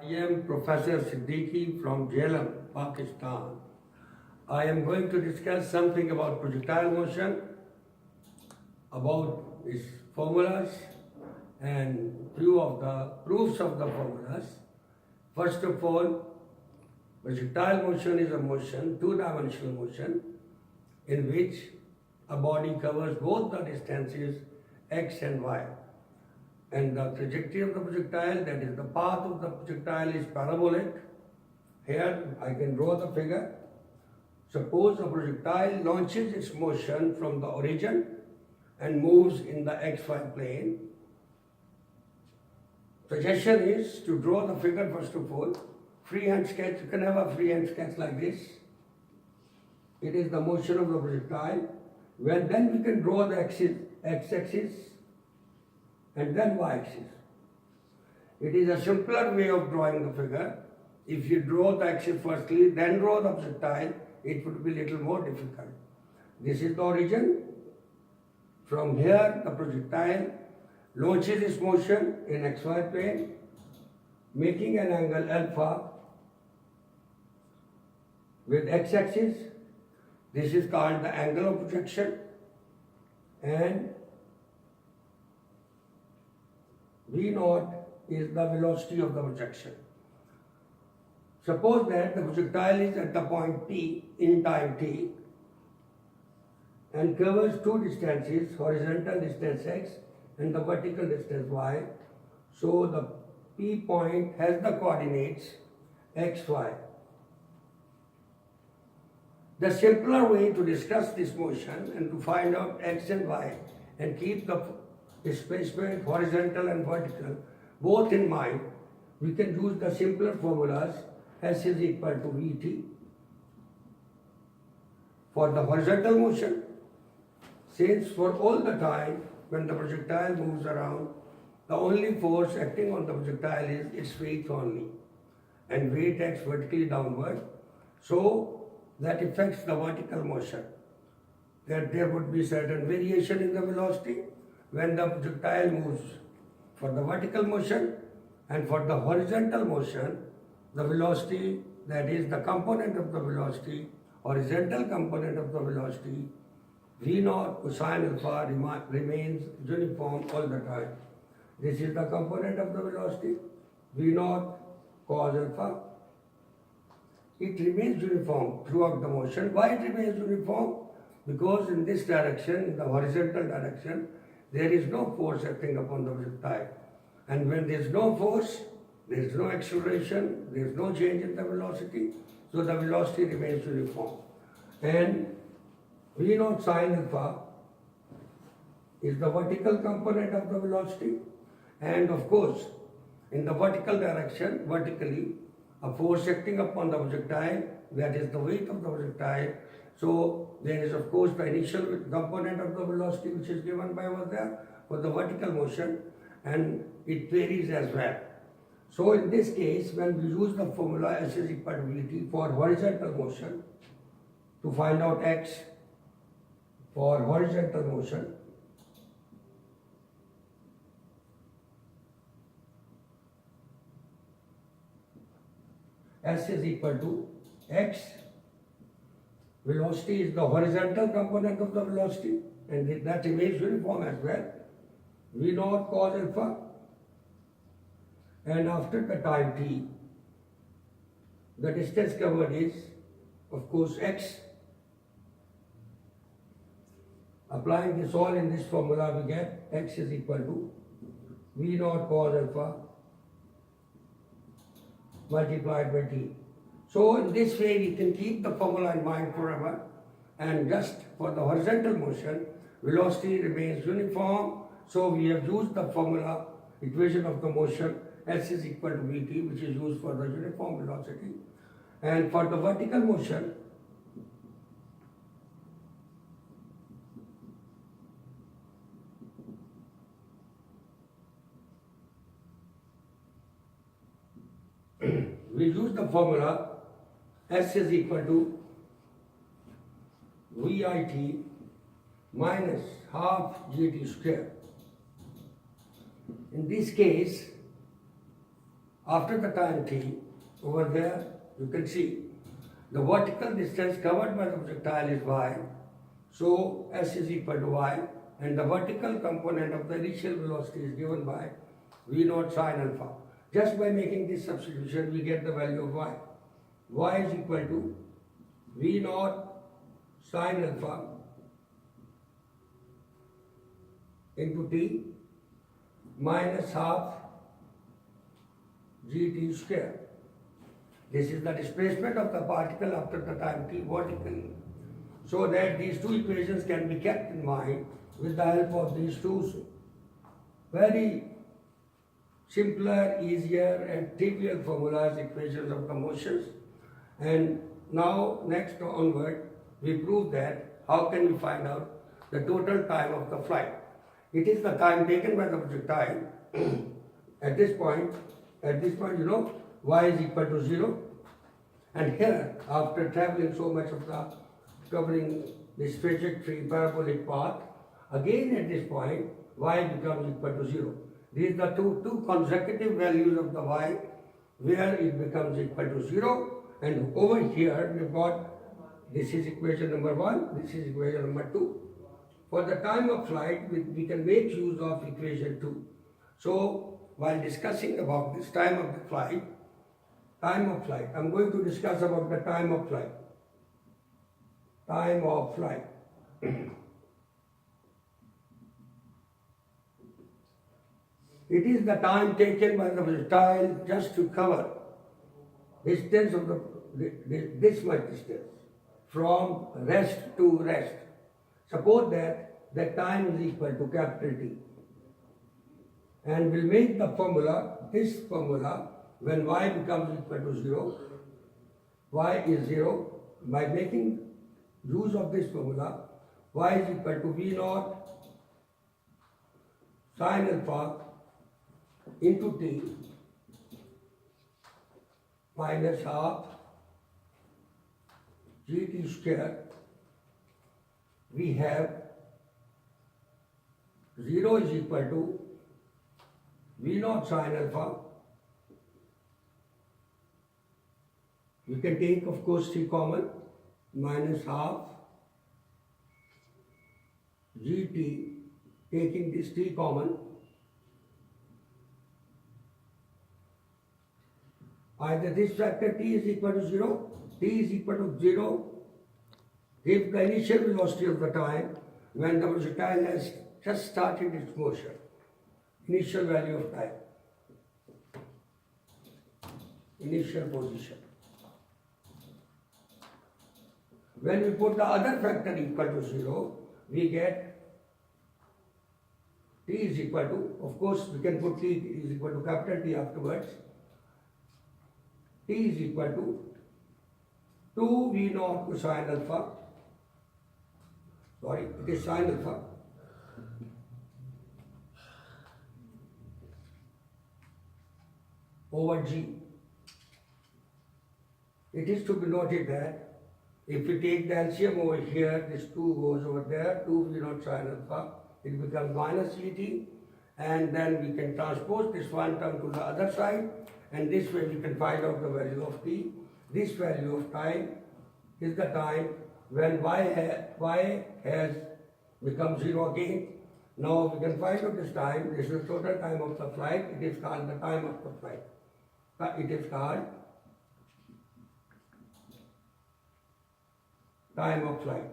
I am Professor Siddiqui from Jhelum, Pakistan. I am going to discuss something about projectile motion, about its formulas, and few of the proofs of the formulas. First of all, projectile motion is a motion, two-dimensional motion, in which a body covers both the distances x and y. And the trajectory of the projectile, that is the path of the projectile, is parabolic. Here I can draw the figure. Suppose a projectile launches its motion from the origin and moves in the xy plane. Suggestion is to draw the figure first of all. Freehand sketch, you can have a freehand sketch like this. It is the motion of the projectile. Then we can draw the x-axis and then y-axis. It is a simpler way of drawing the figure. If you draw the axis firstly, then draw the projectile, it would be a little more difficult. This is the origin. From here, the projectile launches its motion in xy plane, making an angle alpha with x-axis. This is called the angle of projection, and V0 is the velocity of the projection. Suppose that the projectile is at the point t in time t and covers two distances, horizontal distance x and the vertical distance y. So the P point has the coordinates x, y. The simpler way to discuss this motion and to find out x and y and keep the displacement horizontal and vertical both in mind, we can use the simpler formulas. S is equal to Vt for the horizontal motion, since for all the time when the projectile moves around, the only force acting on the projectile is its weight only, and weight acts vertically downward, so that affects the vertical motion. That there would be certain variation in the velocity when the projectile moves for the vertical motion, and for the horizontal motion, the velocity, that is the component of the velocity, horizontal component of the velocity, V0 cosine alpha remains uniform all the time. This is the component of the velocity, V0 cos alpha. It remains uniform throughout the motion. Why it remains uniform? Because in this direction, in the horizontal direction, there is no force acting upon the projectile. And when there is no force, there is no acceleration, there is no change in the velocity, so the velocity remains uniform. And V0 sin alpha is the vertical component of the velocity, and of course, in the vertical direction, vertically, a force acting upon the projectile, that is the weight of the projectile. So there is of course the initial component of the velocity which is given by over there for the vertical motion, and it varies as well. So in this case, when we use the formula S is equal to Vt for horizontal motion to find out x for horizontal motion, S is equal to x, velocity is the horizontal component of the velocity, and that remains uniform as well, V0 cos alpha, and after the time t, the distance covered is of course x. Applying this all in this formula, we get x is equal to V0 cos alpha multiplied by t. So in this way we can keep the formula in mind forever, and just for the horizontal motion, velocity remains uniform. So we have used the formula, equation of the motion, S is equal to Vt, which is used for the uniform velocity. And for the vertical motion, we use the formula S is equal to Vit minus half gt square. In this case, After the time t, over there you can see the vertical distance covered by the projectile is y, so s is equal to y, and the vertical component of the initial velocity is given by v naught sine alpha. Just by making this substitution, we get the value of y. Y is equal to v naught sine alpha into t minus half gt square. This is the displacement of the particle after the time t vertically. So that these two equations can be kept in mind with the help of these two very simpler, easier and trivial formulas, equations of the motions. And now next onward, we prove that how can we find out the total time of the flight. It is the time taken by the projectile at this point, you know, y is equal to 0. And here, after traveling so much of the, covering this trajectory, parabolic path, again at this point, y becomes equal to 0. These are two consecutive values of the y, where it becomes equal to 0. And over here, we've got, this is equation number 1, this is equation number 2. For the time of flight, we can make use of equation 2. So, while discussing about this time of the flight, I'm going to discuss about the time of flight. Time of flight. It is the time taken by the projectile just to cover distance of this much distance from rest to rest. Suppose that the time is equal to capital T. And we'll make the formula, this formula, when y becomes equal to 0, y is 0. By making use of this formula, y is equal to v naught sine alpha into t minus half gt square. We have 0 is equal to v naught sine alpha. You can take, of course, t common, minus half gt, taking this t common. Either this factor t is equal to 0, t is equal to 0, give the initial velocity of the time when the projectile has just started its motion. Initial value of time, initial position. When we put the other factor equal to 0, we get t is equal to, of course we can put t is equal to capital T afterwards. T is equal to 2 v naught cosine alpha, sorry, it is sine alpha, over g. It is to be noted that if we take the LCM over here, this 2 goes over there, 2 v naught sine alpha, it becomes minus gt, and then we can transpose this one term to the other side, and this way we can find out the value of t. This value of time is the time when y has become 0 again. Now we can find out this time. This is the total time of the flight. It is called the time of the flight. It is called time of flight.